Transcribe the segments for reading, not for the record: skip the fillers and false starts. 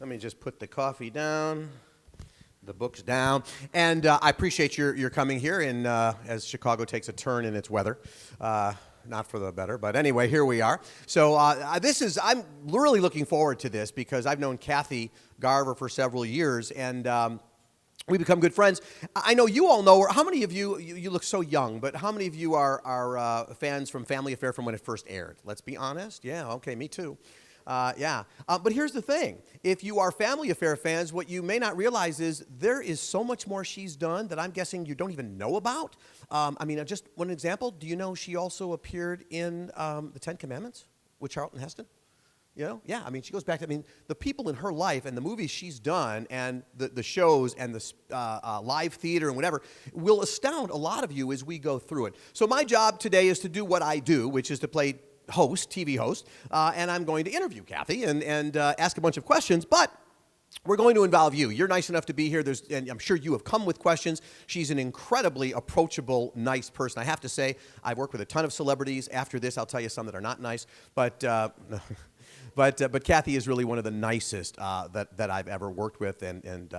Let me just put the coffee down, the books down, and I appreciate your coming here. And as Chicago takes a turn in its weather, not for the better, but anyway, here we are. So I'm really looking forward to this because I've known Kathy Garver for several years, and we become good friends. I know you all know her. How many of you look so young, but how many of you are fans from Family Affair from when it first aired? Let's be honest. Yeah, okay, me too. But here's the thing. If you are Family Affair fans, what you may not realize is there is so much more she's done that I'm guessing you don't even know about. Just one example. Do you know she also appeared in the Ten Commandments with Charlton Heston? You know? Yeah, she goes back to, the people in her life and the movies she's done and the shows and the live theater and whatever will astound a lot of you as we go through it. So my job today is to do what I do, which is to play TV host, and I'm going to interview Kathy and ask a bunch of questions, but we're going to involve you. You're nice enough to be here, and I'm sure you have come with questions. She's an incredibly approachable, nice person. I have to say, I've worked with a ton of celebrities. After this, I'll tell you some that are not nice, but Kathy is really one of the nicest that I've ever worked with, and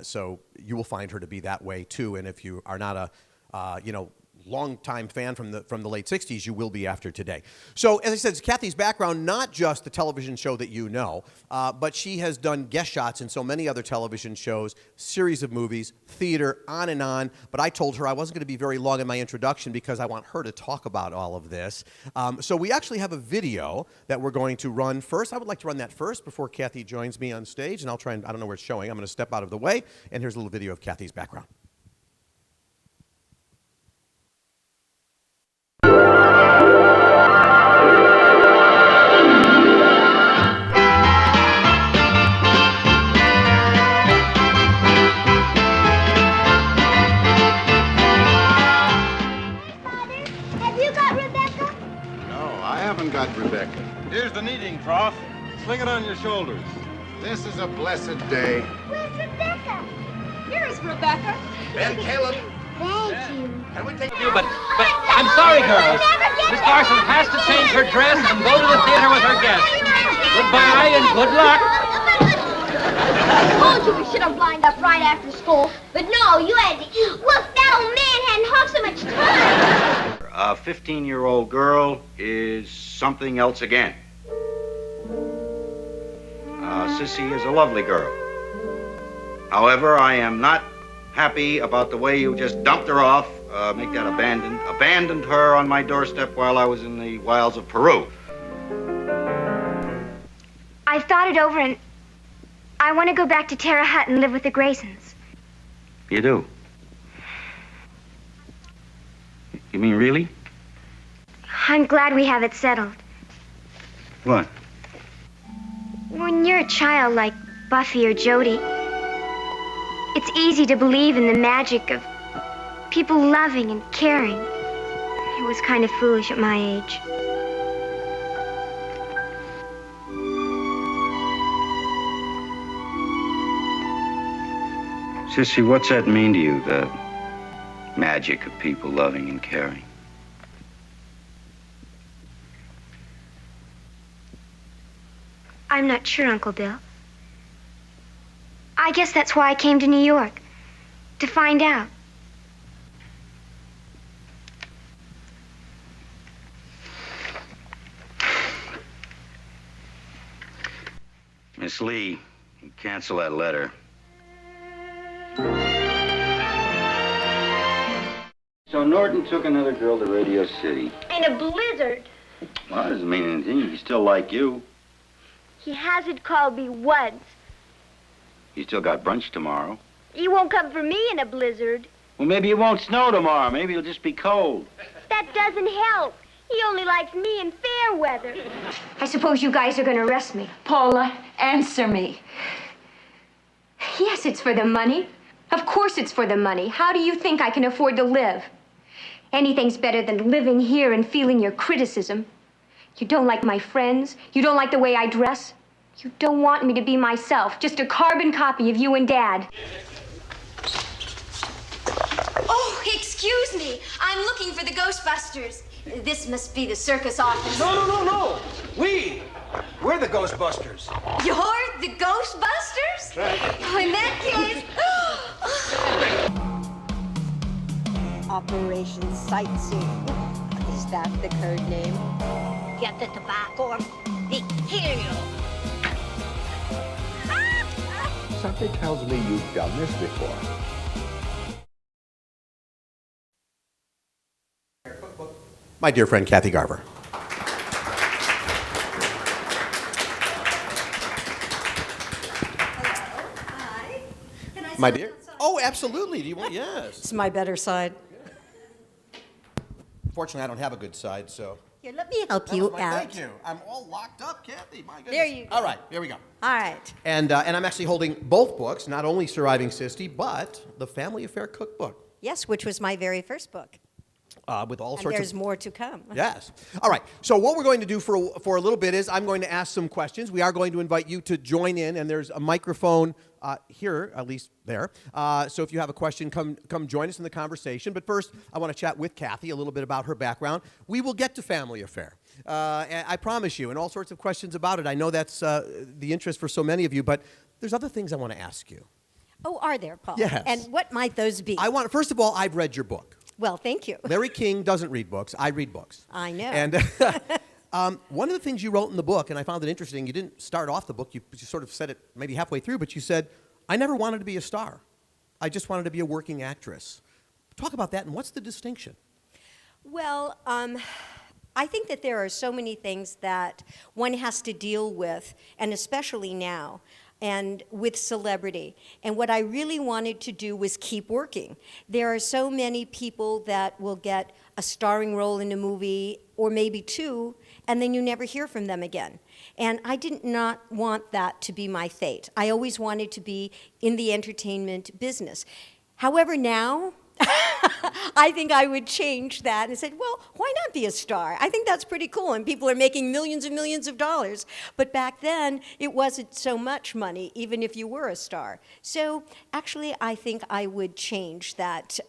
so you will find her to be that way too, and if you are not a, longtime fan from the late 60s, you will be after today. So, as I said, it's Kathy's background, not just the television show that you know, but she has done guest shots in so many other television shows, series of movies, theater, on and on. But I told her I wasn't going to be very long in my introduction because I want her to talk about all of this. So we actually have a video that we're going to run first. I would like to run that first before Kathy joins me on stage, and I'll try and, I don't know where it's showing. I'm going to step out of the way, and here's a little video of Kathy's background. Rebecca. Here's the kneading trough. Sling it on your shoulders. This is a blessed day. Where's Rebecca? Here is Rebecca. Ben Caleb. Thank you. Can we take you? But I'm sorry, girls. Miss Carson has to change her dress and go to the theater with her guests. Goodbye and good luck. I told you we should have lined up right after school. But no, you had to. Look, that old man hadn't half so much time. A 15-year-old girl is something else again. Sissy is a lovely girl. However, I am not happy about the way you just dumped her off, make that abandoned her on my doorstep while I was in the wilds of Peru. I've thought it over and I want to go back to Terre Haute and live with the Graysons. You do? You mean really? I'm glad we have it settled. What? When you're a child like Buffy or Jody, it's easy to believe in the magic of people loving and caring. It was kind of foolish at my age. Sissy, what's that mean to you, the magic of people loving and caring? I'm not sure, Uncle Bill. I guess that's why I came to New York, to find out. Miss Lee, you cancel that letter. So Norton took another girl to Radio City. In a blizzard. Well, that doesn't mean anything. He still like you. He hasn't called me once. You still got brunch tomorrow. He won't come for me in a blizzard. Well, maybe it won't snow tomorrow. Maybe it'll just be cold. That doesn't help. He only likes me in fair weather. I suppose you guys are going to arrest me. Paula, answer me. Yes, it's for the money. Of course it's for the money. How do you think I can afford to live? Anything's better than living here and feeling your criticism. You don't like my friends. You don't like the way I dress. You don't want me to be myself, just a carbon copy of you and Dad. Oh, excuse Excuse me, I'm looking for the Ghostbusters. This must be the circus office. No. We're the Ghostbusters. You're the Ghostbusters? Oh, in that case... Operation Sightseeing. Is that the code name? Get the tobacco or they kill you. Something tells me you've done this before. My dear friend, Kathy Garver. Hi. Can I My sit dear? outside? Oh, absolutely. Do you want? Yes. It's my better side. Fortunately, I don't have a good side, so. Here, let me help That you was my- out. Thank you. I'm all locked up, Kathy. My goodness. There you go. All right, here we go. All right. And I'm actually holding both books, not only Surviving Sisti, but the Family Affair Cookbook, Yes, which was my very first book. with all And sorts there's of. more to come. Yes. All right. So what we're going to do for a little bit is I'm going to ask some questions. We are going to invite you to join in, and there's a microphone here, at least there. So if you have a question, come join us in the conversation. But first, I want to chat with Kathy a little bit about her background. We will get to Family Affair. And I promise you, and all sorts of questions about it. I know that's the interest for so many of you, but there's other things I want to ask you. Oh, are there, Paul? Yes. And what might those be? First of all, I've read your book. Well, thank you. Larry King doesn't read books. I read books. I know. And one of the things you wrote in the book, and I found it interesting, you didn't start off the book, you sort of said it maybe halfway through, but you said, I never wanted to be a star. I just wanted to be a working actress. Talk about that, and what's the distinction? Well, I think that there are so many things that one has to deal with, and especially now, and with celebrity. And what I really wanted to do was keep working. There are so many people that will get a starring role in a movie, or maybe two, and then you never hear from them again. And I did not want that to be my fate. I always wanted to be in the entertainment business. However, now, I think I would change that and said, well, why not be a star? I think that's pretty cool, and people are making millions and millions of dollars. But back then, it wasn't so much money, even if you were a star. So actually, I think I would change that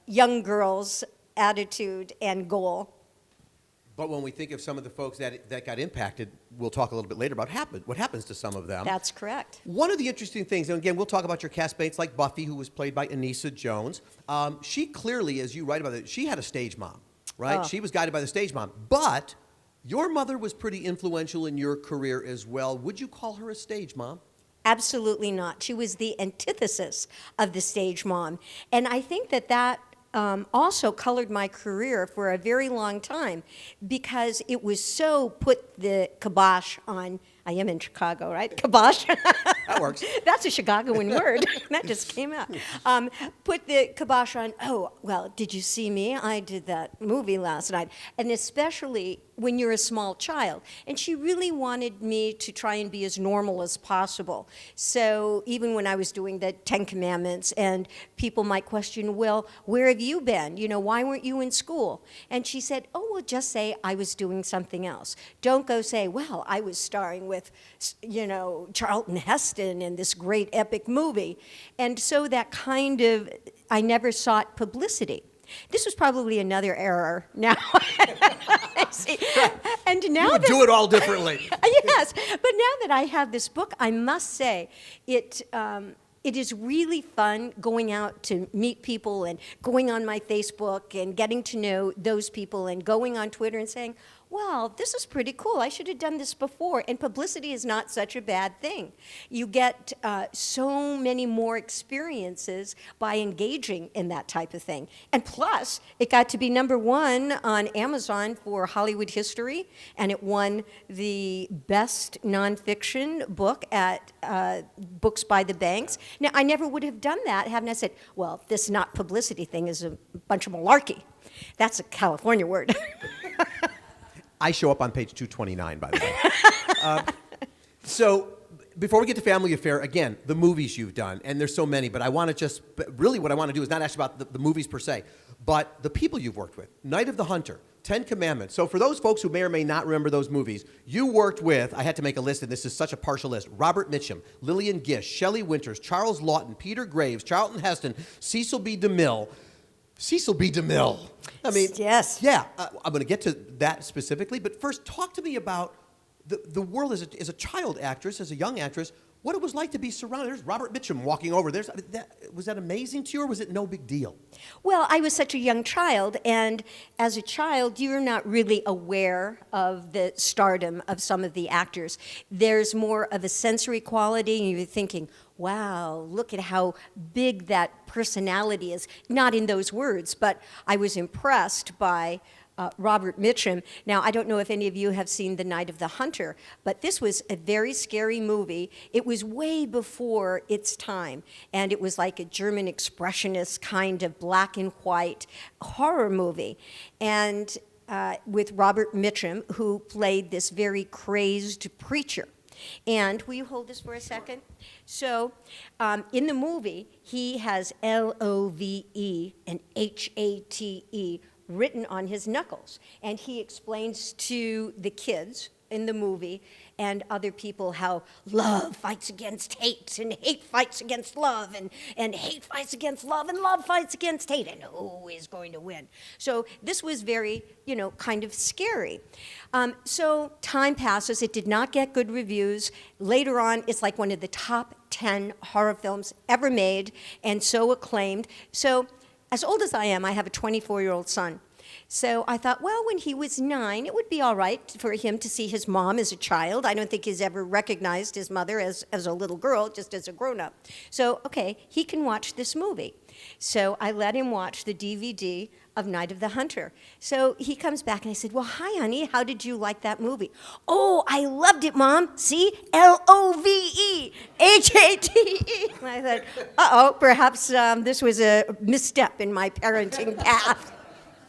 young girl's attitude and goal. But when we think of some of the folks that got impacted, we'll talk a little bit later about what happens to some of them. That's correct. One of the interesting things, and again, we'll talk about your castmates like Buffy, who was played by Anissa Jones. She clearly, as you write about it, she had a stage mom, right? Oh. She was guided by the stage mom. But your mother was pretty influential in your career as well. Would you call her a stage mom? Absolutely not. She was the antithesis of the stage mom. And I think that also colored my career for a very long time because it was so put the kibosh on. I am in Chicago, right? Kibosh. That works. That's a Chicagoan word. That just came out. Put the kibosh on, oh, well, did you see me? I did that movie last night. And especially when you're a small child. And she really wanted me to try and be as normal as possible. So even when I was doing the 10 Commandments, and people might question, well, where have you been? You know, why weren't you in school? And she said, oh, well, just say I was doing something else. Don't go say, well, I was starring with, you know, Charlton Heston in this great epic movie. And so that kind of, I never sought publicity. This was probably another error now. See, and now You would do it all differently. Yes, but now that I have this book, I must say it is really fun going out to meet people and going on my Facebook and getting to know those people and going on Twitter and saying, wow, this is pretty cool. I should have done this before. And publicity is not such a bad thing. You get so many more experiences by engaging in that type of thing. And plus, it got to be #1 on Amazon for Hollywood history, and it won the best nonfiction book at Books by the Banks. Now, I never would have done that, hadn't I said, well, this not publicity thing is a bunch of malarkey. That's a California word. I show up on page 229, by the way. So before we get to Family Affair, again, the movies you've done, and there's so many, but I want to really what I want to do is not ask about the movies per se, but the people you've worked with. Night of the Hunter, 10 Commandments. So for those folks who may or may not remember those movies, you worked with, I had to make a list, and this is such a partial list, Robert Mitchum, Lillian Gish, Shelley Winters, Charles Lawton, Peter Graves, Charlton Heston, Cecil B. DeMille. Cecil B. DeMille. I mean, yes. Yeah, I'm going to get to that specifically, but first, talk to me about the world as a child actress, as a young actress, what it was like to be surrounded. There's Robert Mitchum walking over. Was that amazing to you, or was it no big deal? Well, I was such a young child, and as a child, you're not really aware of the stardom of some of the actors. There's more of a sensory quality, and you're thinking, wow, look at how big that personality is. Not in those words, but I was impressed by Robert Mitchum. Now, I don't know if any of you have seen The Night of the Hunter, but this was a very scary movie. It was way before its time, and it was like a German expressionist kind of black and white horror movie. And with Robert Mitchum, who played this very crazed preacher. And will you hold this for a second? So in the movie, he has L-O-V-E and H-A-T-E written on his knuckles. And he explains to the kids in the movie and other people how love fights against hate, and hate fights against love, and hate fights against love, and love fights against hate, and who is going to win? So this was very, kind of scary. So time passes. It did not get good reviews. Later on, it's like one of the top 10 horror films ever made, and so acclaimed. So as old as I am, I have a 24-year-old son. So I thought, well, when he was 9, it would be all right for him to see his mom as a child. I don't think he's ever recognized his mother as a little girl, just as a grown-up. So, okay, he can watch this movie. So I let him watch the DVD of Night of the Hunter. So he comes back and I said, well, hi, honey, how did you like that movie? Oh, I loved it, Mom. See? L-O-V-E, H-A-T-E. And I thought, uh-oh, perhaps this was a misstep in my parenting path.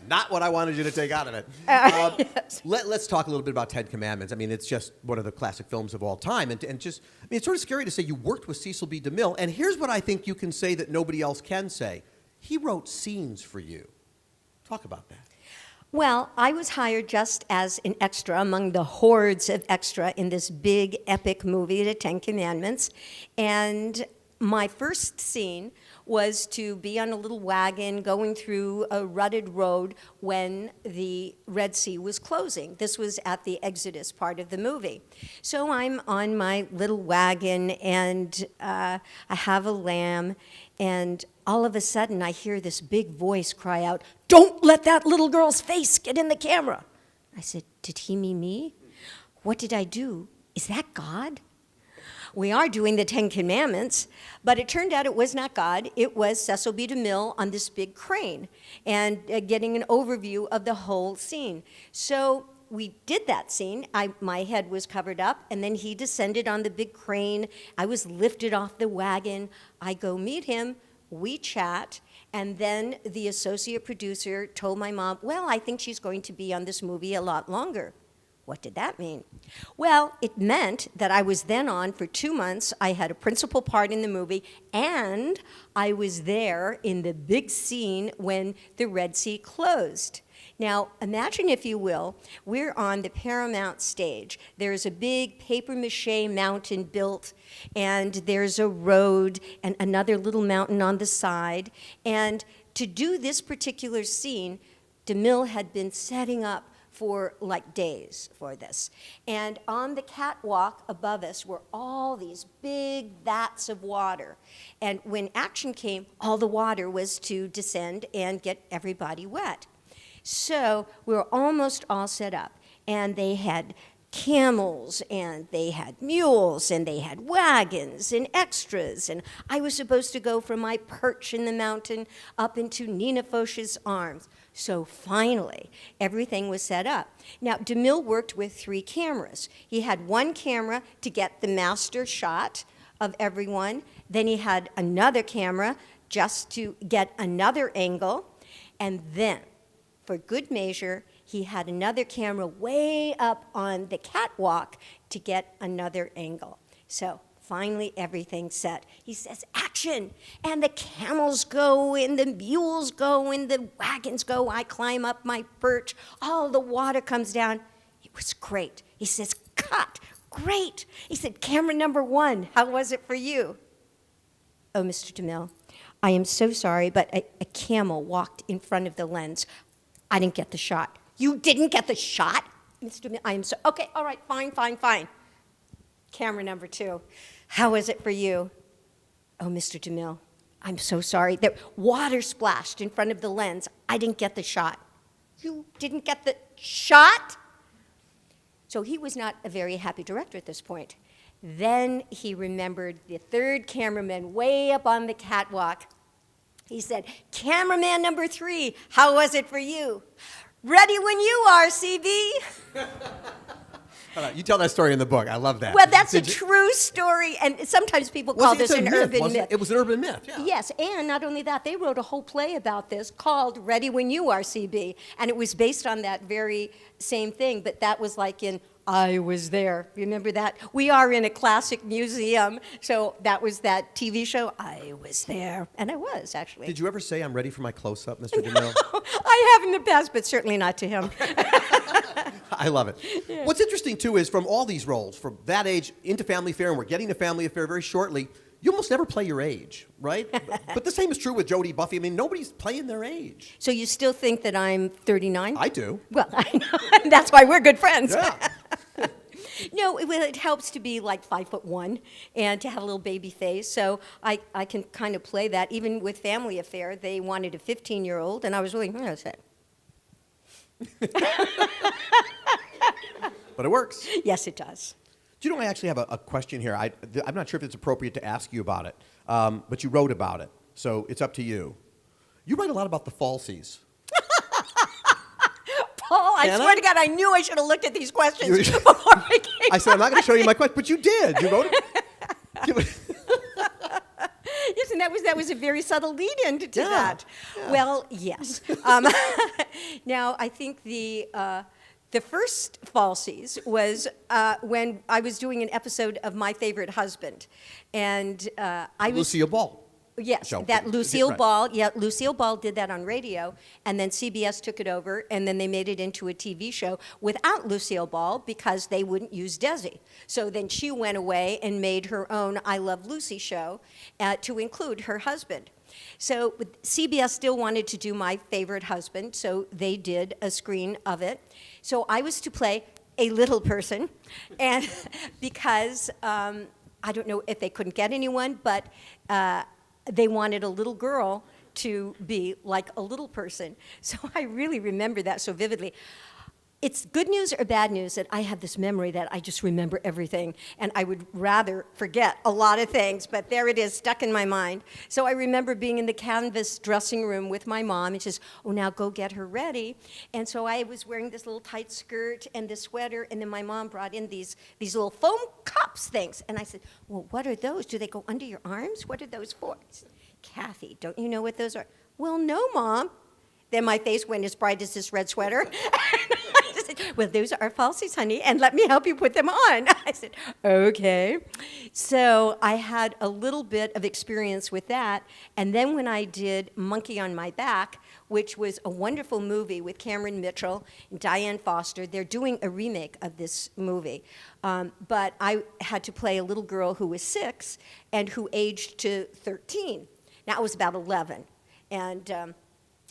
Not what I wanted you to take out of it. Yes. Let's talk a little bit about Ten Commandments. I mean, it's just one of the classic films of all time. And it's sort of scary to say you worked with Cecil B. DeMille. And here's what I think you can say that nobody else can say. He wrote scenes for you. Talk about that. Well, I was hired just as an extra among the hordes of extra in this big, epic movie, The Ten Commandments. And my first scene was to be on a little wagon going through a rutted road when the Red Sea was closing. This was at the Exodus part of the movie. So I'm on my little wagon, and I have a lamb, and all of a sudden I hear this big voice cry out, "Don't let that little girl's face get in the camera." I said, did he mean me? What did I do? Is that God? We are doing the Ten Commandments, but it turned out it was not God. It was Cecil B. DeMille on this big crane and getting an overview of the whole scene. So we did that scene. My head was covered up, and then he descended on the big crane. I was lifted off the wagon. I go meet him. We chat, and then the associate producer told my mom, well, I think she's going to be on this movie a lot longer. What did that mean? Well, it meant that I was then on for 2 months. I had a principal part in the movie, and I was there in the big scene when the Red Sea closed. Now, imagine, if you will, we're on the Paramount stage. There's a big papier-mâché mountain built, and there's a road and another little mountain on the side. And to do this particular scene, DeMille had been setting up for like days for this. And on the catwalk above us were all these big vats of water. And when action came, all the water was to descend and get everybody wet. So we were almost all set up. And they had camels, and they had mules, and they had wagons and extras. And I was supposed to go from my perch in the mountain up into Nina Foch's arms. So finally, everything was set up. Now, DeMille worked with 3 cameras. He had one camera to get the master shot of everyone. Then he had another camera just to get another angle. And then, for good measure, he had another camera way up on the catwalk to get another angle. So finally, everything's set. He says, action! And the camels go, and the mules go, and the wagons go. I climb up my perch. All the water comes down. It was great. He says, cut! Great! He said, camera number 1, how was it for you? Oh, Mr. DeMille, I am so sorry, but a camel walked in front of the lens. I didn't get the shot. You didn't get the shot? Mr. DeMille, I am so, okay, all right, fine. Camera number 2. How is it for you? Oh, Mr. DeMille, I'm so sorry. There, water splashed in front of the lens. I didn't get the shot. You didn't get the shot? So he was not a very happy director at this point. Then he remembered the third cameraman way up on the catwalk. He said, cameraman number 3, how was it for you? Ready when you are, CB. You tell that story in the book. I love that. Well, that's a true story, and sometimes people call this an urban myth. It was an urban myth, yeah. Yes, and not only that, they wrote a whole play about this called Ready When You Are, CB, and it was based on that very same thing, but that was like in I Was There. Remember that? We are in a classic museum, so that was that TV show, I Was There, and I was, actually. Did you ever say, I'm ready for my close-up, Mr. DeMille? I have in the past, but certainly not to him. I love it. Yeah. What's interesting, too, is from all these roles, from that age into Family Affair, and we're getting to Family Affair very shortly, you almost never play your age, right? But the same is true with Jodie, Buffy. I mean, nobody's playing their age. So you still think that I'm 39? I do. Well, I know. That's why we're good friends. Yeah. No, it helps to be like 5'1" and to have a little baby face. So I can kind of play that. Even with Family Affair, they wanted a 15-year-old, and I was really, But it works. Yes, it does. Do you know, I actually have a question here. I'm not sure if it's appropriate to ask you about it, but you wrote about it, so it's up to you. You write a lot about the falsies. Paul, I swear to God, I knew I should have looked at these questions before I came. I said, I'm not going to show you my question, but you did. You wrote it. Yes, and that was a very subtle lead-in to that. Yeah. Well, yes. Now, I think the first falsies was when I was doing an episode of My Favorite Husband, and I was Lucille Ball. Yes, show. that Lucille Right. Ball. Yeah, Lucille Ball did that on radio, and then CBS took it over, and then they made it into a TV show without Lucille Ball because they wouldn't use Desi. So then she went away and made her own I Love Lucy show to include her husband. So CBS still wanted to do My Favorite Husband, so they did a screen of it. So I was to play a little person, and because I don't know if they couldn't get anyone, but they wanted a little girl to be like a little person. So I really remember that so vividly. It's good news or bad news that I have this memory that I just remember everything, and I would rather forget a lot of things, but there it is, stuck in my mind. So I remember being in the canvas dressing room with my mom, and she says, oh, now go get her ready. And so I was wearing this little tight skirt and this sweater, and then my mom brought in these little foam cups things. And I said, well, what are those? Do they go under your arms? What are those for? I said, Kathy, don't you know what those are? Well, no, Mom. Then my face went as bright as this red sweater. Well, those are falsies, honey, and let me help you put them on. I said, okay. So I had a little bit of experience with that, and then when I did Monkey on My Back, which was a wonderful movie with Cameron Mitchell and Diane Foster, they're doing a remake of this movie. But I had to play a little girl who was 6 and who aged to 13. Now, I was about 11, and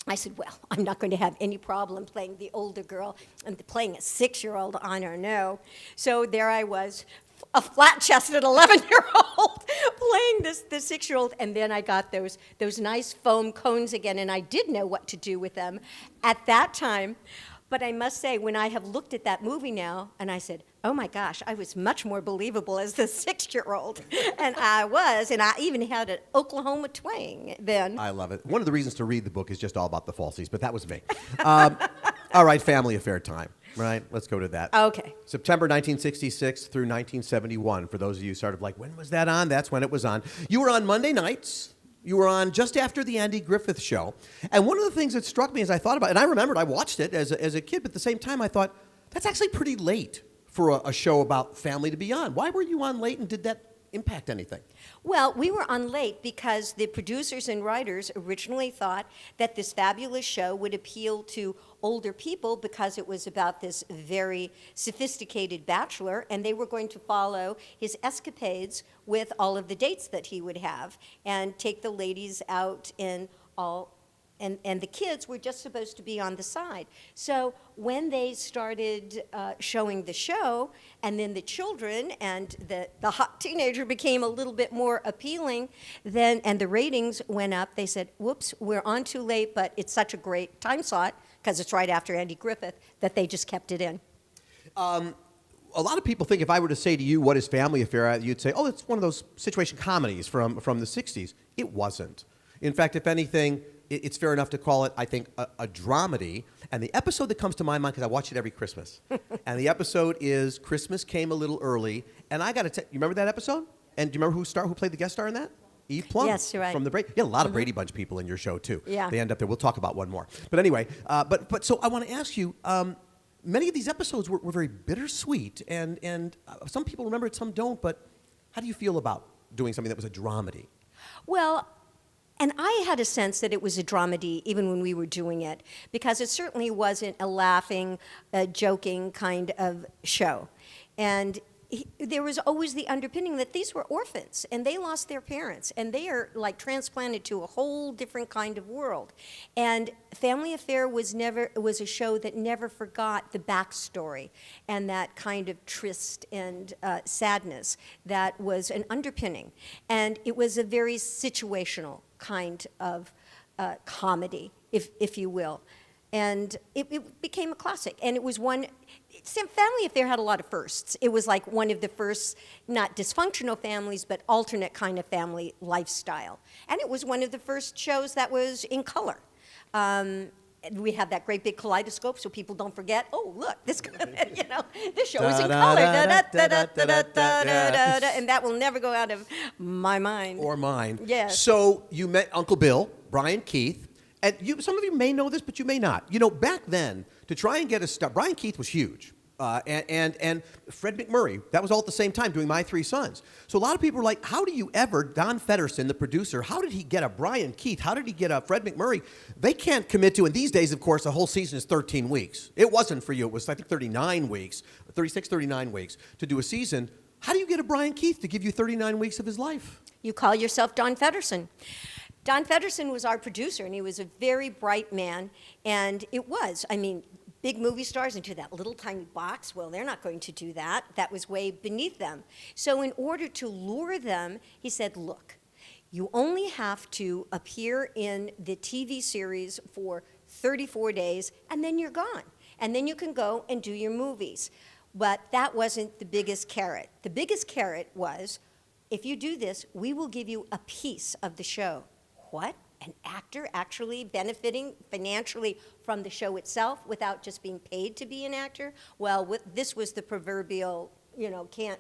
I said, well, I'm not going to have any problem playing the older girl and playing a 6-year-old, I don't know. So there I was, a flat-chested 11-year-old playing this 6-year-old, and then I got those nice foam cones again, and I did know what to do with them at that time. But I must say, when I have looked at that movie now, and I said, oh my gosh, I was much more believable as the 6-year-old. And I was, and I even had an Oklahoma twang then. I love it. One of the reasons to read the book is just all about the falsies, but that was me. All right, Family Affair time, right? Let's go to that. Okay. September 1966 through 1971. For those of you sort of like, when was that on? That's when it was on. You were on Monday nights. You were on just after the Andy Griffith Show. And one of the things that struck me as I thought about it, and I remembered I watched it as a kid, but at the same time I thought, that's actually pretty late for a show about family to be on. Why were you on late and did that impact anything? Well, we were on late because the producers and writers originally thought that this fabulous show would appeal to older people because it was about this very sophisticated bachelor, and they were going to follow his escapades with all of the dates that he would have and take the ladies out in all. And the kids were just supposed to be on the side. So when they started showing the show, and then the children and the hot teenager became a little bit more appealing, and the ratings went up, they said, whoops, we're on too late, but it's such a great time slot, because it's right after Andy Griffith, that they just kept it in. A lot of people think if I were to say to you, what is Family Affair, you'd say, oh, it's one of those situation comedies from the 60s. It wasn't. In fact, if anything, it's fair enough to call it, I think, a dramedy. And the episode that comes to my mind, because I watch it every Christmas, and the episode is Christmas Came a Little Early. And I got to tell you, remember that episode? And do you remember who played the guest star in that? Eve Plum? Yes, you're right. From the Brady. You had a lot of Brady Bunch people in your show, too. Yeah. They end up there. We'll talk about one more. But anyway, so I want to ask you, many of these episodes were very bittersweet, and some people remember it, some don't, but how do you feel about doing something that was a dramedy? Well, and I had a sense that it was a dramedy even when we were doing it, because it certainly wasn't a laughing, joking kind of show. And there was always the underpinning that these were orphans, and they lost their parents, and they are like transplanted to a whole different kind of world. And Family Affair was a show that never forgot the backstory and that kind of tryst and sadness that was an underpinning. And it was a very situational kind of comedy, if you will. And it became a classic. And it was one, Family Affair had a lot of firsts. It was like one of the first, not dysfunctional families, but alternate kind of family lifestyle. And it was one of the first shows that was in color. We have that great big kaleidoscope so people don't forget, oh, look, this show is in color. And that will never go out of my mind. Or mine. Yes. So you met Uncle Bill, Brian Keith, and some of you may know this, but you may not. You know, back then, to try and get a start, Brian Keith was huge. And Fred McMurray, that was all at the same time doing My Three Sons. So a lot of people were like, how do you ever, Don Feddersen, the producer, how did he get a Brian Keith? How did he get a Fred McMurray? They can't commit to, and these days, of course, a whole season is 13 weeks. It wasn't for you. It was, I think, 39 weeks, 36, 39 weeks to do a season. How do you get a Brian Keith to give you 39 weeks of his life? You call yourself Don Feddersen. Don Feddersen was our producer, and he was a very bright man, and it was, big movie stars into that little tiny box. Well, they're not going to do that. That was way beneath them. So in order to lure them, he said, look, you only have to appear in the TV series for 34 days, and then you're gone. And then you can go and do your movies. But that wasn't the biggest carrot. The biggest carrot was, if you do this, we will give you a piece of the show. What? An actor actually benefiting financially from the show itself without just being paid to be an actor? Well, this was the proverbial, can't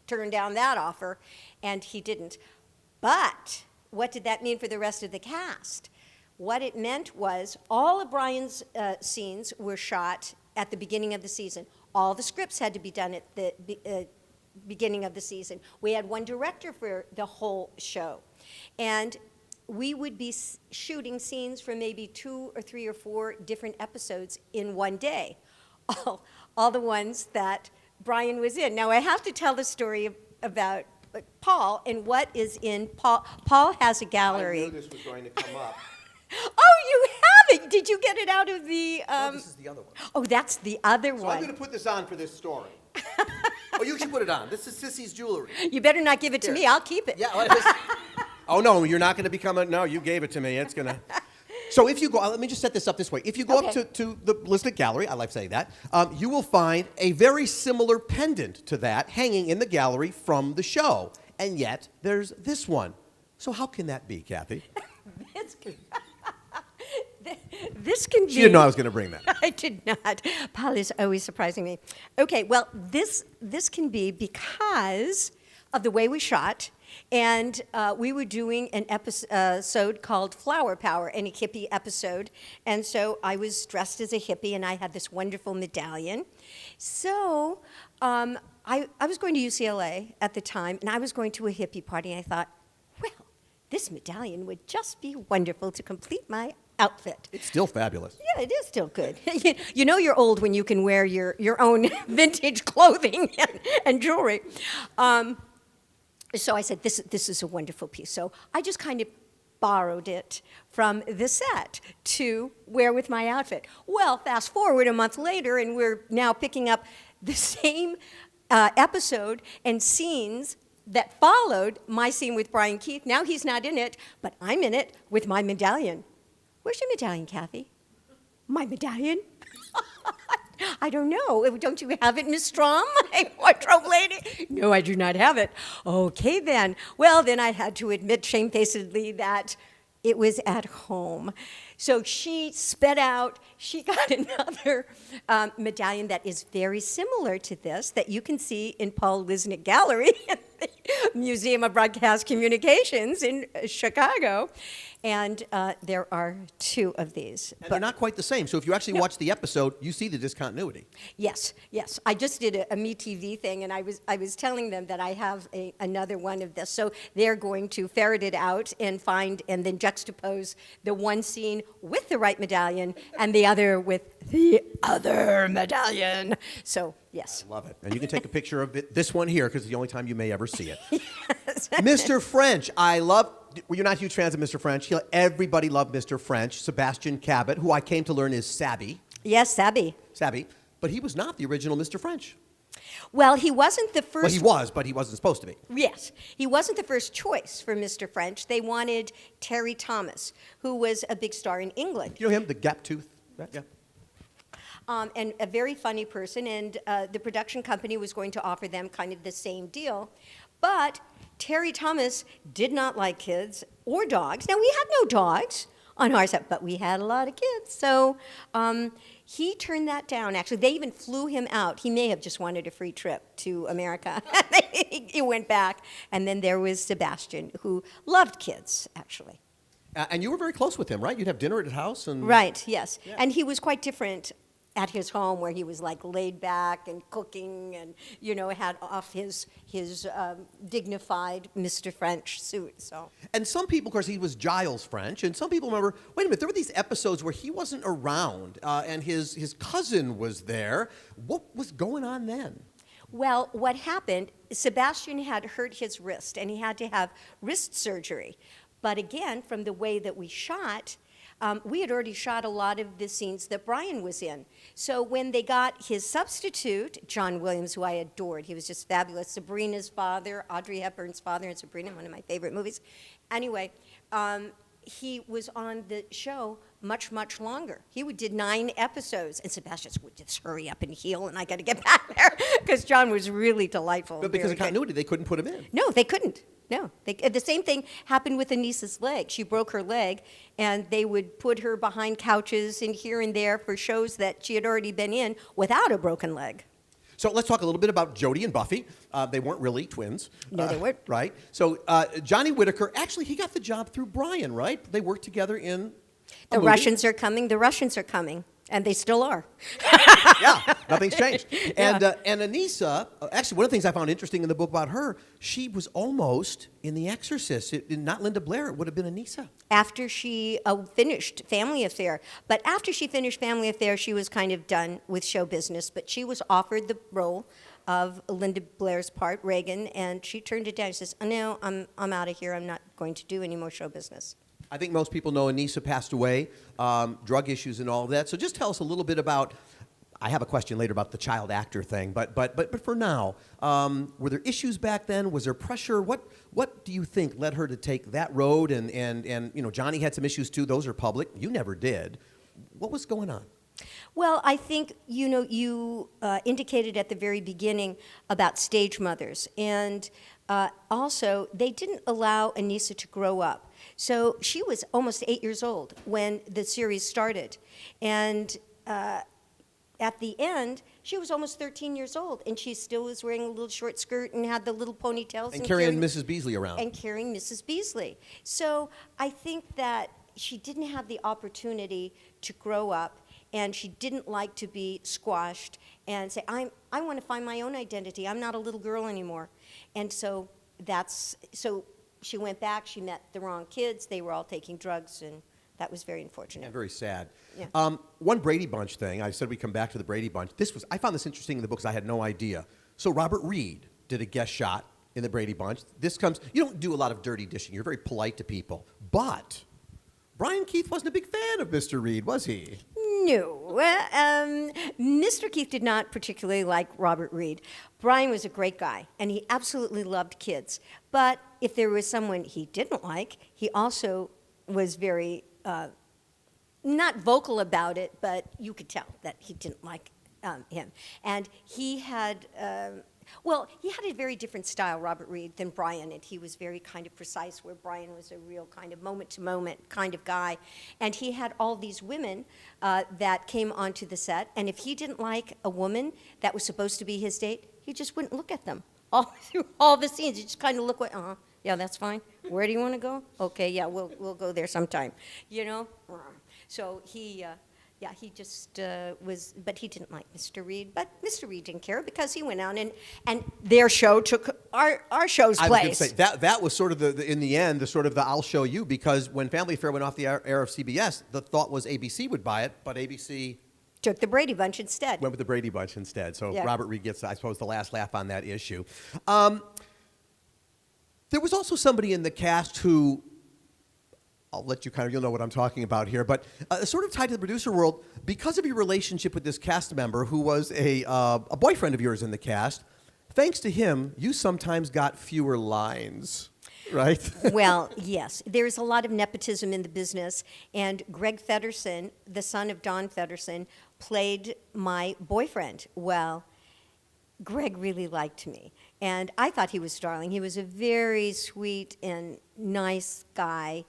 turn down that offer, and he didn't. But what did that mean for the rest of the cast? What it meant was all of Brian's scenes were shot at the beginning of the season. All the scripts had to be done at the beginning of the season. We had one director for the whole show. And we would be shooting scenes for maybe 2 or 3 or 4 different episodes in one day, all the ones that Brian was in. Now, I have to tell the story about Paul and what is in Paul. Paul has a gallery. I knew this was going to come up. Oh, you have it! Did you get it out of the... No, this is the other one. Oh, that's the other So one. I'm going to put this on for this story. Oh, you should put it on. This is Sissy's jewelry. You better not give it to me. I'll keep it. Yeah. Oh, no, you're not going to become a... No, you gave it to me. It's going to... So if you go... Let me just set this up this way. If you go up to the Lisnek gallery, I like saying that, you will find a very similar pendant to that hanging in the gallery from the show. And yet, there's this one. So how can that be, Kathy? This can be... She didn't know I was going to bring that. I did not. Paul is always surprising me. Okay, well, this can be because of the way we shot And we were doing an episode called Flower Power, any hippie episode. And so I was dressed as a hippie, and I had this wonderful medallion. So I was going to UCLA at the time, and I was going to a hippie party, and I thought, well, this medallion would just be wonderful to complete my outfit. It's still fabulous. Yeah, it is still good. You know you're old when you can wear your own vintage clothing and jewelry. So I said, this is a wonderful piece. So I just kind of borrowed it from the set to wear with my outfit. Well, fast forward a month later, and we're now picking up the same episode and scenes that followed my scene with Brian Keith. Now he's not in it, but I'm in it with my medallion. Where's your medallion, Kathy? My medallion? I don't know. Don't you have it, Miss Strom, my wardrobe lady? No, I do not have it. Okay, then. Well, then I had to admit shamefacedly that it was at home. So she sped out. She got another medallion that is very similar to this that you can see in Paul Lisnek Gallery at the Museum of Broadcast Communications in Chicago. And there are two of these. And they're not quite the same. So if you actually watch the episode, you see the discontinuity. Yes, yes. I just did a MeTV thing, and I was telling them that I have another one of this. So they're going to ferret it out and find, and then juxtapose the one scene with the right medallion and the other with the other medallion. So, yes. I love it. And you can take a picture of this one here, because it's the only time you may ever see it. Yes. Mr. French, I love... Well, you're not huge fans of Mr. French. Everybody loved Mr. French. Sebastian Cabot, who I came to learn is Sabby. Yes, Sabby. Sabby. But he was not the original Mr. French. Well, he wasn't the first... Well, he was, but he wasn't supposed to be. Yes. He wasn't the first choice for Mr. French. They wanted Terry Thomas, who was a big star in England. You know him, the gap tooth? Yeah. And a very funny person, and the production company was going to offer them kind of the same deal. But Terry Thomas did not like kids or dogs. Now, we had no dogs on our set, but we had a lot of kids. So he turned that down. Actually, they even flew him out. He may have just wanted a free trip to America. He went back. And then there was Sebastian, who loved kids, actually. And you were very close with him, right? You'd have dinner at his house? And Right, yes. Yeah. And he was quite different at his home, where he was like laid back and cooking and, you know, had off his dignified Mr. French suit. So. And some people, of course, he was Giles French, and some people remember, wait a minute, there were these episodes where he wasn't around, and his cousin was there. What was going on then? Well, what happened, Sebastian had hurt his wrist, and he had to have wrist surgery. But again, from the way that we shot, we had already shot a lot of the scenes that Brian was in. So when they got his substitute, John Williams, who I adored, he was just fabulous, Sabrina's father, Audrey Hepburn's father in Sabrina, one of my favorite movies. Anyway, he was on the show much, much longer. He did 9 episodes, and Sebastian would just hurry up and heal, and I got to get back there, because John was really delightful. But because of continuity, they couldn't put him in. No, they couldn't. No. The same thing happened with Anissa's leg. She broke her leg, and they would put her behind couches and here and there for shows that she had already been in without a broken leg. So let's talk a little bit about Jodie and Buffy. They weren't really twins. No, they weren't. Right. So Johnny Whitaker, actually, he got the job through Brian, right? They worked together in a movie. Russians are coming. The Russians are coming. And they still are. Yeah, nothing's changed. And Yeah. And Anissa, actually, one of the things I found interesting in the book about her, she was almost in The Exorcist. Not Linda Blair, it would have been Anissa. After she finished Family Affair. But after she finished Family Affair, she was kind of done with show business. But she was offered the role of Linda Blair's part, Reagan, and she turned it down. She says, no, I'm out of here. I'm not going to do any more show business. I think most people know Anissa passed away, drug issues and all of that. So just tell us a little bit about, I have a question later about the child actor thing, but for now, were there issues back then? Was there pressure? What do you think led her to take that road? And you know, Johnny had some issues too. Those are public. You never did. What was going on? Well, I think, you know, you indicated at the very beginning about stage mothers. And also, they didn't allow Anissa to grow up. So she was almost 8 years old when the series started. And at the end, she was almost 13 years old, and she still was wearing a little short skirt and had the little ponytails. And carrying Mrs. Beasley around. And carrying Mrs. Beasley. So I think that she didn't have the opportunity to grow up, and she didn't like to be squashed and say, I want to find my own identity. I'm not a little girl anymore. And so she went back, she met the wrong kids, they were all taking drugs, and that was very unfortunate. Yeah, very sad. Yeah. One Brady Bunch thing, I said we come back to the Brady Bunch. I found this interesting in the books. I had no idea. So Robert Reed did a guest shot in the Brady Bunch. You don't do a lot of dirty dishing. You're very polite to people. But Brian Keith wasn't a big fan of Mr. Reed, was he? No. Mr. Keith did not particularly like Robert Reed. Brian was a great guy, and he absolutely loved kids. But if there was someone he didn't like, he also was very, not vocal about it, but you could tell that he didn't like him. And he had, he had a very different style, Robert Reed, than Brian, and he was very kind of precise, where Brian was a real kind of moment-to-moment kind of guy. And he had all these women that came onto the set, and if he didn't like a woman that was supposed to be his date, he just wouldn't look at them. All through all the scenes, he just kind of look, yeah, that's fine. Where do you want to go? Okay, yeah, we'll go there sometime. You know? So he just was, but he didn't like Mr. Reed. But Mr. Reed didn't care because he went out and their show took our show's place. I was going to say, that was sort of in the end, the sort of the I'll show you, because when Family Affair went off the air of CBS, the thought was ABC would buy it, but ABC took the Brady Bunch instead. Went with the Brady Bunch instead. So yeah. Robert Reed gets, I suppose, the last laugh on that issue. There was also somebody in the cast who, I'll let you you'll know what I'm talking about here, but sort of tied to the producer world, because of your relationship with this cast member who was a boyfriend of yours in the cast, thanks to him, you sometimes got fewer lines. Right? Well, yes. There's a lot of nepotism in the business, and Greg Federson, the son of Don Federson, played my boyfriend. Well, Greg really liked me, and I thought he was darling. He was a very sweet and nice guy,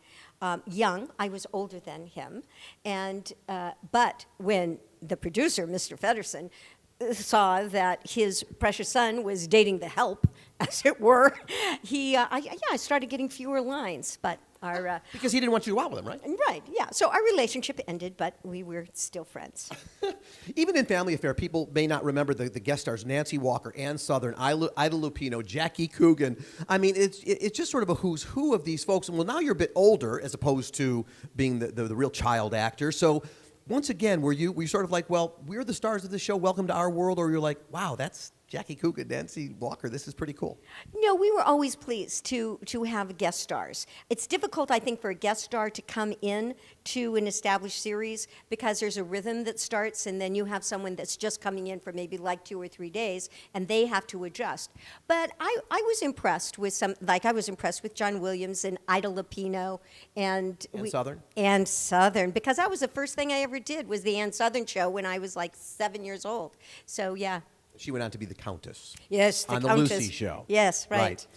young. I was older than him, and but when the producer, Mr. Federson, saw that his precious son was dating the help, as it were, I started getting fewer lines, but our... because he didn't want you to go out with him, right? Right, yeah. So our relationship ended, but we were still friends. Even in Family Affair, people may not remember the guest stars, Nancy Walker, Ann Southern, Ida Lupino, Jackie Coogan. I mean, it's just sort of a who's who of these folks. And well, now you're a bit older as opposed to being the real child actor. So once again, were you sort of like, well, we're the stars of the show, welcome to our world, or you're like, wow, that's Jackie Coogan, Nancy Walker, this is pretty cool? No, we were always pleased to have guest stars. It's difficult, I think, for a guest star to come in to an established series because there's a rhythm that starts, and then you have someone that's just coming in for maybe like 2 or 3 days, and they have to adjust. But I was impressed with I was impressed with John Williams and Ida Lupino and Southern? Ann Southern, because that was the first thing I ever did was the Ann Southern show when I was like 7 years old. So, yeah. She went on to be the Countess. Yes, the Countess. On the Lucy show. Yes, right.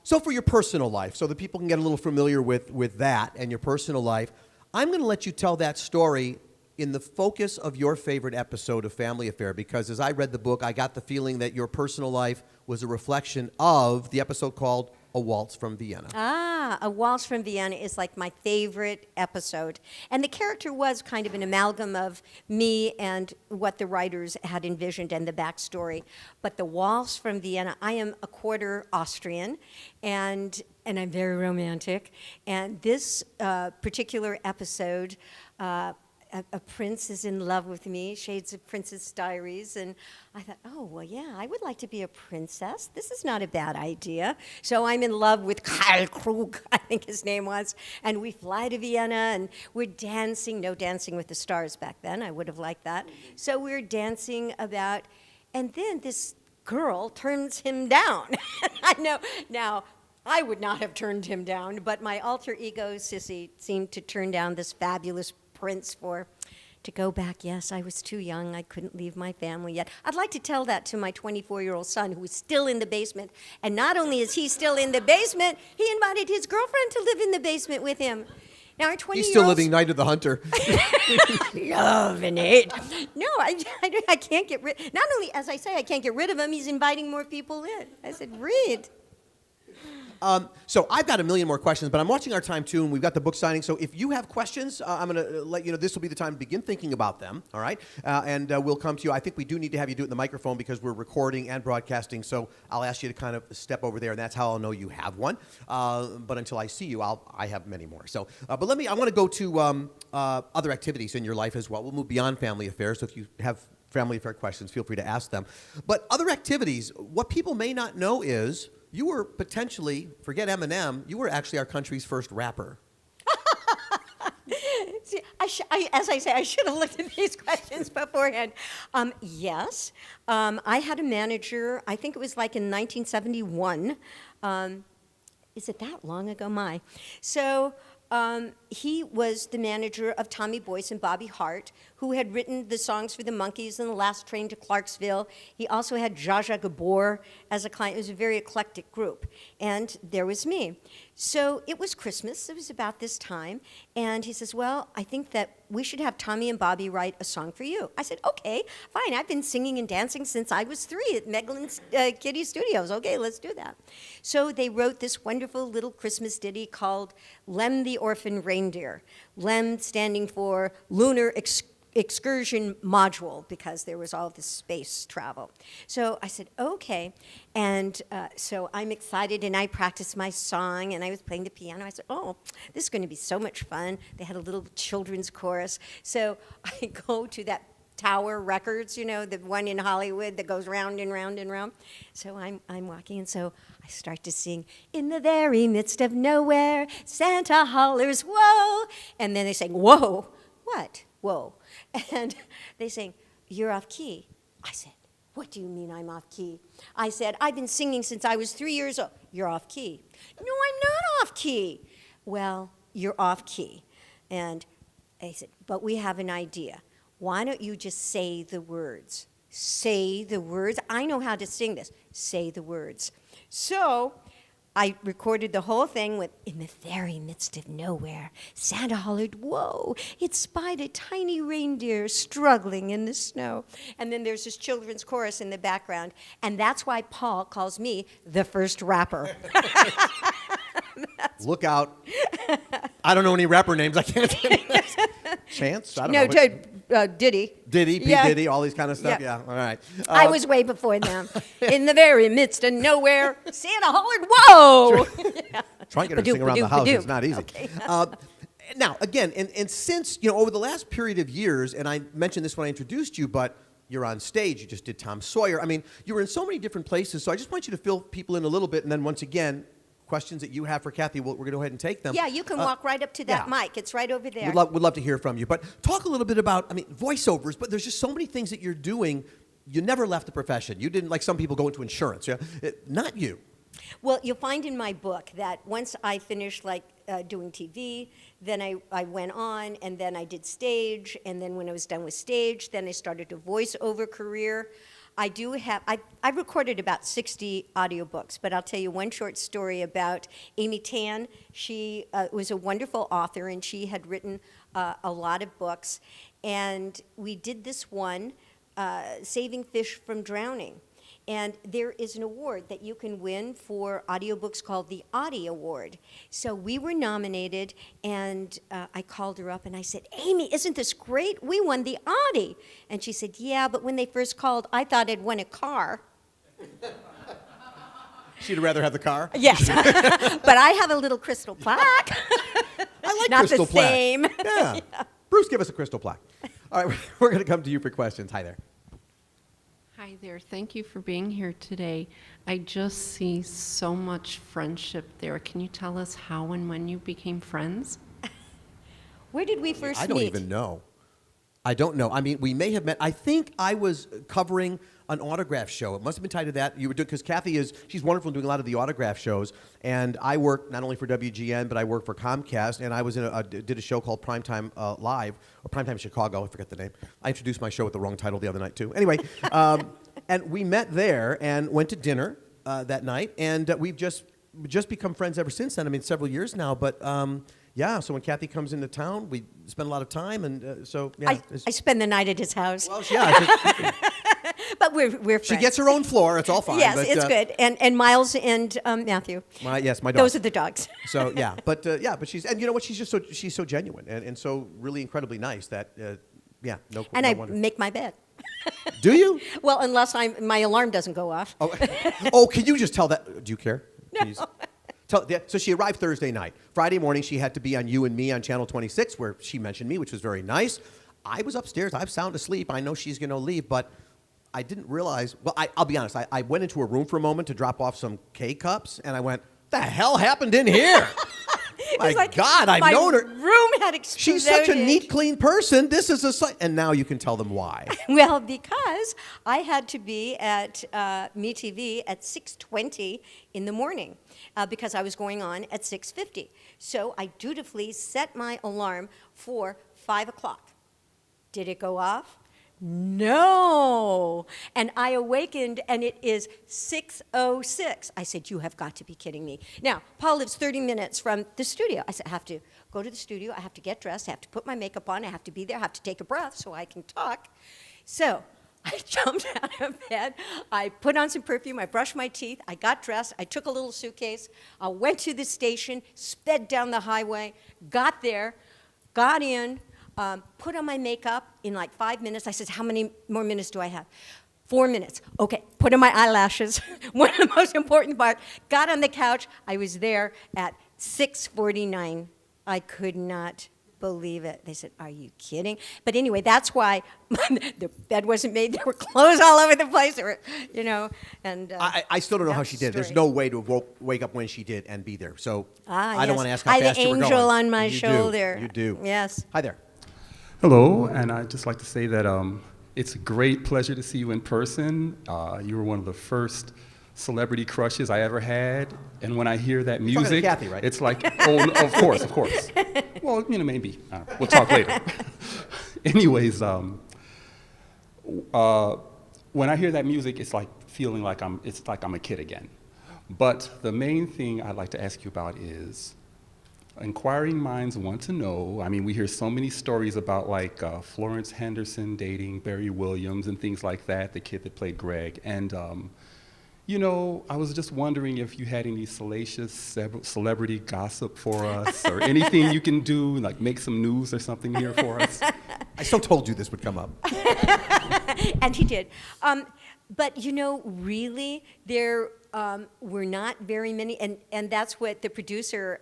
So for your personal life, so that people can get a little familiar with that and your personal life, I'm going to let you tell that story in the focus of your favorite episode of Family Affair, because as I read the book, I got the feeling that your personal life was a reflection of the episode called A Waltz from Vienna. A Waltz from Vienna is like my favorite episode. And the character was kind of an amalgam of me and what the writers had envisioned and the backstory. But the Waltz from Vienna, I am a quarter Austrian, and I'm very romantic. And this particular episode, a prince is in love with me, Shades of Princess Diaries, and I thought, oh, well, yeah, I would like to be a princess. This is not a bad idea. So I'm in love with Karl Krug, I think his name was, and we fly to Vienna, and we're dancing, no Dancing with the Stars back then, I would have liked that. So we're dancing about, and then this girl turns him down. I know, now, I would not have turned him down, but my alter ego, Sissy, seemed to turn down this fabulous prince to go back. Yes, I was too young. I couldn't leave my family yet. I'd like to tell that to my 24-year-old son who is still in the basement. And not only is he still in the basement, he invited his girlfriend to live in the basement with him. Now, our 20-year-olds... He's still living Night of the Hunter. Loving it. No, I can't get rid... Not only, as I say, I can't get rid of him, he's inviting more people in. I said, read. So I've got a million more questions, but I'm watching our time too, and we've got the book signing. So if you have questions, I'm going to let you know this will be the time to begin thinking about them, all right? And we'll come to you. I think we do need to have you do it in the microphone because we're recording and broadcasting, so I'll ask you to kind of step over there, and that's how I'll know you have one. But until I see you, I have many more. So, but I want to go to other activities in your life as well. We'll move beyond family affairs, so if you have family affair questions, feel free to ask them. But other activities, what people may not know is... You were potentially, forget Eminem, you were actually our country's first rapper. See, as I say, I should have looked at these questions beforehand. Yes, I had a manager, I think it was like in 1971. Is it that long ago? My. So he was the manager of Tommy Boyce and Bobby Hart, who had written the songs for the Monkees and The Last Train to Clarksville. He also had Zsa Zsa Gabor as a client. It was a very eclectic group. And there was me. So it was Christmas. It was about this time. And he says, well, I think that we should have Tommy and Bobby write a song for you. I said, okay, fine. I've been singing and dancing since I was 3 at Meglin's Kitty Studios. Okay, let's do that. So they wrote this wonderful little Christmas ditty called Lem the Orphan Reindeer. Lem standing for Lunar Excursion Module, because there was all this space travel. So I said, okay. And so I'm excited, and I practiced my song, and I was playing the piano. I said, oh, this is going to be so much fun. They had a little children's chorus. So I go to that Tower Records, you know, the one in Hollywood that goes round and round and round. So I'm walking, and so I start to sing, in the very midst of nowhere, Santa hollers, whoa. And then they sing, whoa. What? Whoa. And they say, you're off key. I said, what do you mean I'm off key? I said, I've been singing since I was 3 years old. You're off key. No, I'm not off key. Well, you're off key. And I said, but we have an idea. Why don't you just say the words? Say the words. I know how to sing this. Say the words. So I recorded the whole thing with, in the very midst of nowhere, Santa hollered, whoa, it spied a tiny reindeer struggling in the snow. And then there's this children's chorus in the background, and that's why Paul calls me the first rapper. Look out. I don't know any rapper names. I can't. Chance? I don't know. Diddy. Diddy, P. Yeah. Diddy, all these kind of stuff? Yeah, all right. I was way before them. In the very midst of nowhere, Santa hollered, whoa! Yeah. Trying to get her to sing around the house is not easy. Okay. Now, again, and since, you know, over the last period of years, and I mentioned this when I introduced you, but you're on stage, you just did Tom Sawyer. I mean, you were in so many different places, so I just want you to fill people in a little bit, and then once again, questions that you have for Kathy, we're going to go ahead and take them. Yeah, you can walk right up to that mic. It's right over there. Would love to hear from you. But talk a little bit about, I mean, voiceovers, but there's just so many things that you're doing. You never left the profession. You didn't, like some people, go into insurance. Yeah? Not you. Well, you'll find in my book that once I finished doing TV, then I went on, and then I did stage, and then when I was done with stage, then I started a voiceover career. I recorded about 60 audiobooks, but I'll tell you one short story about Amy Tan. She was a wonderful author, and she had written a lot of books. And we did this one, Saving Fish from Drowning. And there is an award that you can win for audiobooks called the Audie Award. So we were nominated, and I called her up and I said, Amy, isn't this great? We won the Audie. And she said, yeah, but when they first called, I thought I'd won a car. She'd rather have the car? Yes. But I have a little crystal plaque. I like Not crystal the plaques. same. Yeah. Yeah. Bruce, give us a crystal plaque. All right, we're going to come to you for questions. Hi there. Hi there. Thank you for being here today. I just see so much friendship there. Can you tell us how and when you became friends? Where did we first meet? I don't even know. I don't know. I mean, we may have met. I think I was covering an autograph show. It must have been tied to that. You were doing, because Kathy she's wonderful in doing a lot of the autograph shows. And I work not only for WGN, but I work for Comcast. And I was did a show called Primetime Live, or Primetime Chicago. I forget the name. I introduced my show with the wrong title the other night, too. Anyway, and we met there and went to dinner that night. And we've just become friends ever since then. I mean, several years now. But yeah, so when Kathy comes into town, we spend a lot of time, and so yeah. I spend the night at his house. Well, yeah. But we're friends. She gets her own floor. It's all fine. Yes, but, it's good. And Miles and Matthew. My dogs. Those are the dogs. So yeah, but she's, and you know what? She's so genuine and so really incredibly nice that yeah, no. And no I wonder. make my bed. Do you? Well, unless my alarm doesn't go off. Oh, can you just tell that? Do you care? No. So she arrived Thursday night. Friday morning, she had to be on You and Me on Channel 26, where she mentioned me, which was very nice. I was upstairs. I was sound asleep. I know she's going to leave, but I didn't realize. Well, I'll be honest. I went into her room for a moment to drop off some K-cups, and I went, the hell happened in here? My God, I've known her. My room had exploded. She's such a neat, clean person. This is a slight, and now you can tell them why. Well, because I had to be at MeTV at 6:20 in the morning because I was going on at 6:50. So I dutifully set my alarm for 5 o'clock. Did it go off? No. And I awakened, and it is 6:06. I said, you have got to be kidding me. Now, Paul lives 30 minutes from the studio. I said, I have to go to the studio. I have to get dressed. I have to put my makeup on. I have to be there. I have to take a breath so I can talk. So I jumped out of bed. I put on some perfume. I brushed my teeth. I got dressed. I took a little suitcase. I went to the station, sped down the highway, got there, got in, put on my makeup in like 5 minutes. I said, how many more minutes do I have? 4 minutes. Okay, put on my eyelashes. One of the most important parts. Got on the couch. I was there at 6:49. I could not believe it. They said, are you kidding? But anyway, that's why the bed wasn't made. There were clothes all over the place. There were, and I still don't know how she did. There's no way to wake up when she did and be there. So I don't want to ask how I fast have you were an going. angel on my You shoulder. You do. Yes. Hi there. Hello, and I'd just like to say that it's a great pleasure to see you in person. You were one of the first celebrity crushes I ever had, and when I hear that You're talking to music, Kathy, right? it's like, oh, of course. Well, maybe. We'll talk later. Anyways, when I hear that music, it's like feeling like I'm a kid again. But the main thing I'd like to ask you about is, inquiring minds want to know, I mean, we hear so many stories about like Florence Henderson dating Barry Williams and things like that, the kid that played Greg. And, I was just wondering if you had any salacious celebrity gossip for us or anything you can do, like make some news or something here for us. I still told you this would come up. And he did. But, really, there were not very many, and that's what the producer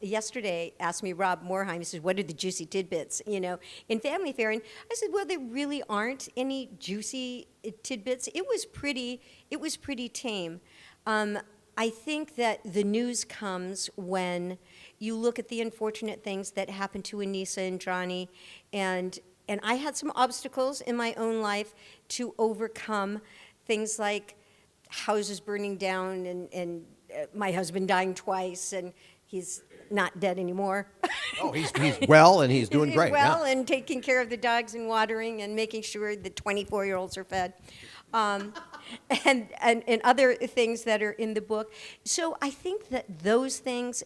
yesterday asked me, Rob Morheim. He said, what are the juicy tidbits, in Family Affair? And I said, well, there really aren't any juicy tidbits. It was pretty tame. I think that the news comes when you look at the unfortunate things that happened to Anissa and Johnny, and I had some obstacles in my own life to overcome, things like houses burning down and my husband dying twice, and he's not dead anymore. Oh, he's well, and he's doing great. Well, yeah. and taking care of the dogs and watering and making sure the 24-year-olds are fed. And other things that are in the book. So I think that those things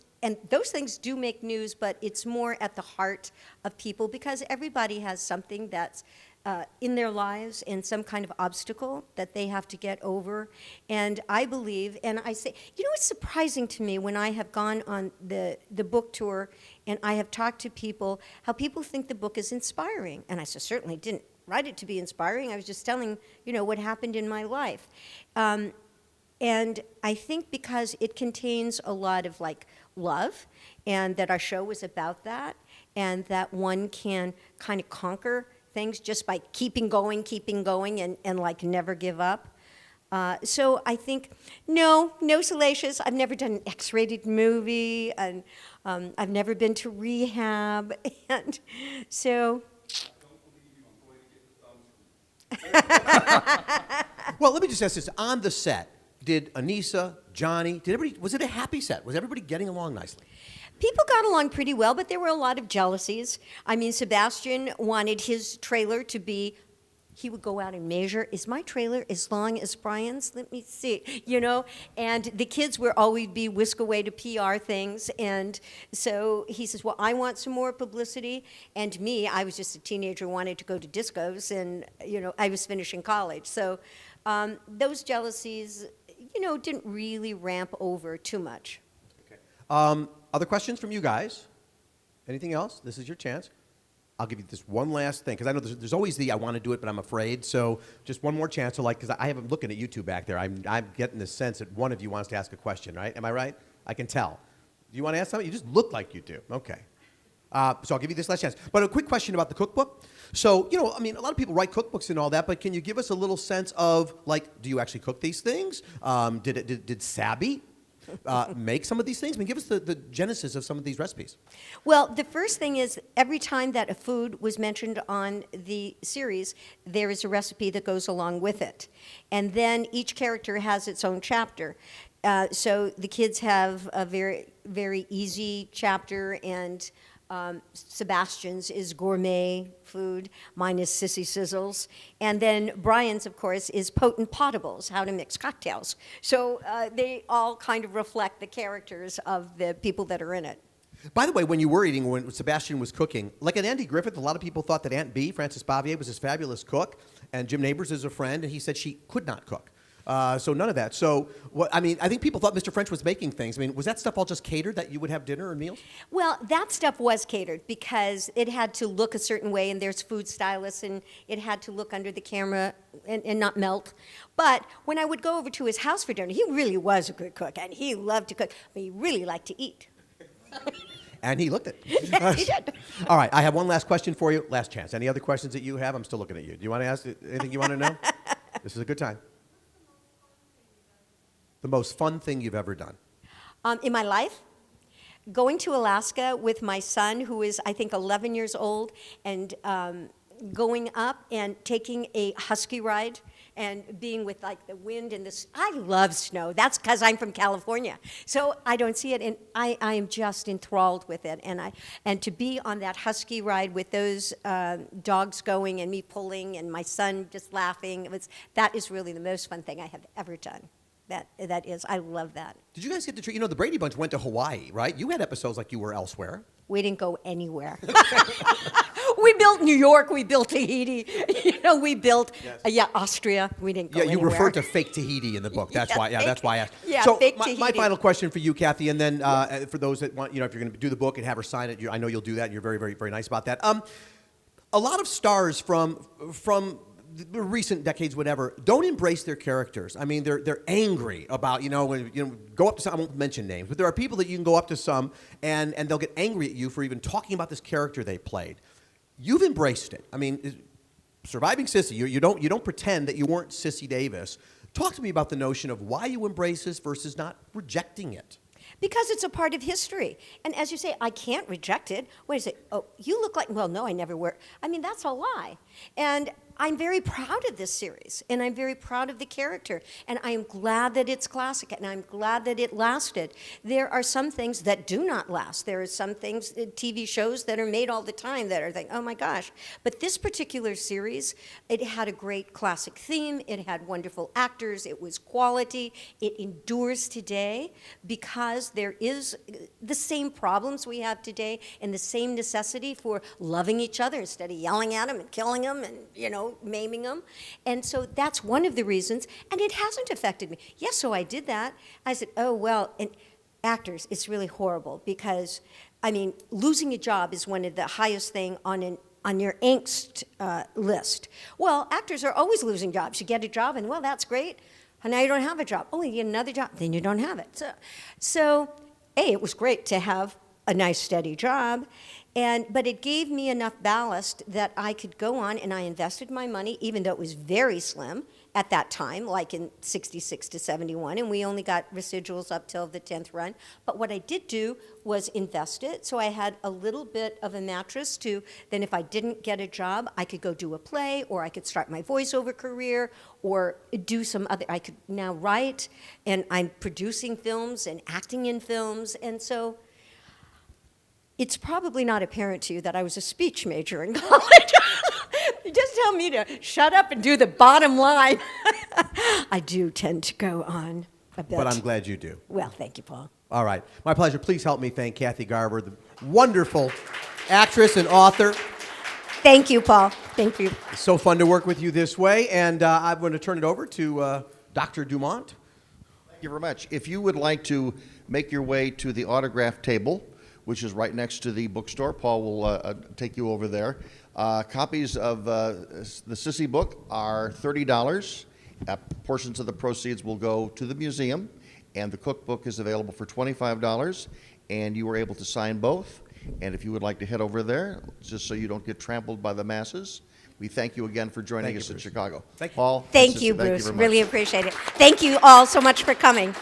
do make news, but it's more at the heart of people because everybody has something that's in their lives and some kind of obstacle that they have to get over. And I believe, and I say, it's surprising to me when I have gone on the book tour and I have talked to people, how people think the book is inspiring. And I certainly didn't write it to be inspiring. I was just telling, what happened in my life. And I think because it contains a lot of love, and that our show was about that, and that one can kind of conquer things just by keeping going, and never give up. So I think, no salacious. I've never done an X-rated movie, and I've never been to rehab, and so. Well, let me just ask this. On the set, did Anissa, Johnny, was it a happy set? Was everybody getting along nicely? People got along pretty well, but there were a lot of jealousies. I mean, Sebastian wanted his trailer to be he would go out and measure, is my trailer as long as Brian's? Let me see, and the kids would always be whisked away to PR things, and so he says, well, I want some more publicity, and me, I was just a teenager, wanted to go to discos, and, I was finishing college, so those jealousies, didn't really ramp over too much. Okay. Other questions from you guys? Anything else? This is your chance. I'll give you this one last thing, because I know there's always I want to do it, but I'm afraid. So just one more chance. So because I haven't looking at you two back there, I'm getting the sense that one of you wants to ask a question, right? Am I right? I can tell. Do you want to ask something? You just look like you do. Okay. So I'll give you this last chance. But a quick question about the cookbook. So, a lot of people write cookbooks and all that, but can you give us a little sense of, do you actually cook these things? Did Sabby make some of these things? Give us the genesis of some of these recipes. Well, the first thing is every time that a food was mentioned on the series, there is a recipe that goes along with it. And then each character has its own chapter. So the kids have a very, very easy chapter, and Sebastian's is gourmet food. Mine is Sissy Sizzles. And then Brian's, of course, is Potent Potables, how to mix cocktails. So they all kind of reflect the characters of the people that are in it. By the way, when Sebastian was cooking, like at Andy Griffith, a lot of people thought that Aunt Bee, Frances Bavier, was this fabulous cook, and Jim Nabors is a friend, and he said she could not cook. So none of that. So, I think people thought Mr. French was making things. Was that stuff all just catered, that you would have dinner or meals? Well, that stuff was catered because it had to look a certain way, and there's food stylists, and it had to look under the camera and not melt. But when I would go over to his house for dinner, he really was a good cook, and he loved to cook, but he really liked to eat. And he looked it. Yes, he did. All right, I have one last question for you. Last chance. Any other questions that you have? I'm still looking at you. Do you want to ask anything you want to know? This is a good time. The most fun thing you've ever done? In my life? Going to Alaska with my son, who is, I think, 11 years old, and going up and taking a husky ride and being with, the wind and this. I love snow. That's because I'm from California. So I don't see it, and I am just enthralled with it. And to be on that husky ride with those dogs going and me pulling and my son just laughing, that is really the most fun thing I have ever done. That is, I love that. Did you guys get to treat, the Brady Bunch went to Hawaii, right? You had episodes like you were elsewhere. We didn't go anywhere. We built New York, we built Tahiti, we built, Austria. We didn't go anywhere. You referred to fake Tahiti in the book. That's why I asked. Yeah, so fake Tahiti. My final question for you, Kathy, and then for those that want, if you're going to do the book and have her sign it, I know you'll do that, and you're very, very, very nice about that. A lot of stars from the recent decades, whatever, don't embrace their characters. They're angry about, go up to some, I won't mention names, but there are people that you can go up to some and they'll get angry at you for even talking about this character they played. You've embraced it. Surviving Sissy, you don't pretend that you weren't Sissy Davis. Talk to me about the notion of why you embrace this versus not rejecting it. Because it's a part of history. And as you say, I can't reject it. Wait a second. Oh, you look like, well, no, I never were. That's a lie. And I'm very proud of this series, and I'm very proud of the character, and I am glad that it's classic, and I'm glad that it lasted. There are some things that do not last. There are some things, TV shows that are made all the time that are like, oh my gosh. But this particular series, it had a great classic theme, it had wonderful actors, it was quality, it endures today because there is the same problems we have today and the same necessity for loving each other instead of yelling at them and killing them and, maiming them. And so that's one of the reasons, and it hasn't affected me. Yes, so I did that. I said, oh, well, and actors, it's really horrible because, losing a job is one of the highest thing on your angst list. Well, actors are always losing jobs. You get a job, and, well, that's great. And now you don't have a job. Oh, you get another job. Then you don't have it. So it was great to have a nice, steady job. But it gave me enough ballast that I could go on, and I invested my money, even though it was very slim at that time, like in 66 to 71, and we only got residuals up till the 10th run. But what I did do was invest it, so I had a little bit of a mattress to, then if I didn't get a job, I could go do a play, or I could start my voiceover career, or do some other, I could now write, and I'm producing films and acting in films, and so it's probably not apparent to you that I was a speech major in college. You just tell me to shut up and do the bottom line. I do tend to go on a bit. But I'm glad you do. Well, thank you, Paul. All right. My pleasure. Please help me thank Kathy Garver, the wonderful actress and author. Thank you, Paul. Thank you. It's so fun to work with you this way. And I'm going to turn it over to Dr. Dumont. Thank you very much. If you would like to make your way to the autograph table, which is right next to the bookstore, Paul will take you over there. Copies of the Sissy book are $30. Portions of the proceeds will go to the museum, and the cookbook is available for $25, and you were able to sign both. And if you would like to head over there, just so you don't get trampled by the masses, we thank you again for joining us in Chicago. Thank you. Paul. Thank you, Sissy, Bruce. very Really much. appreciate it. Thank you all so much for coming.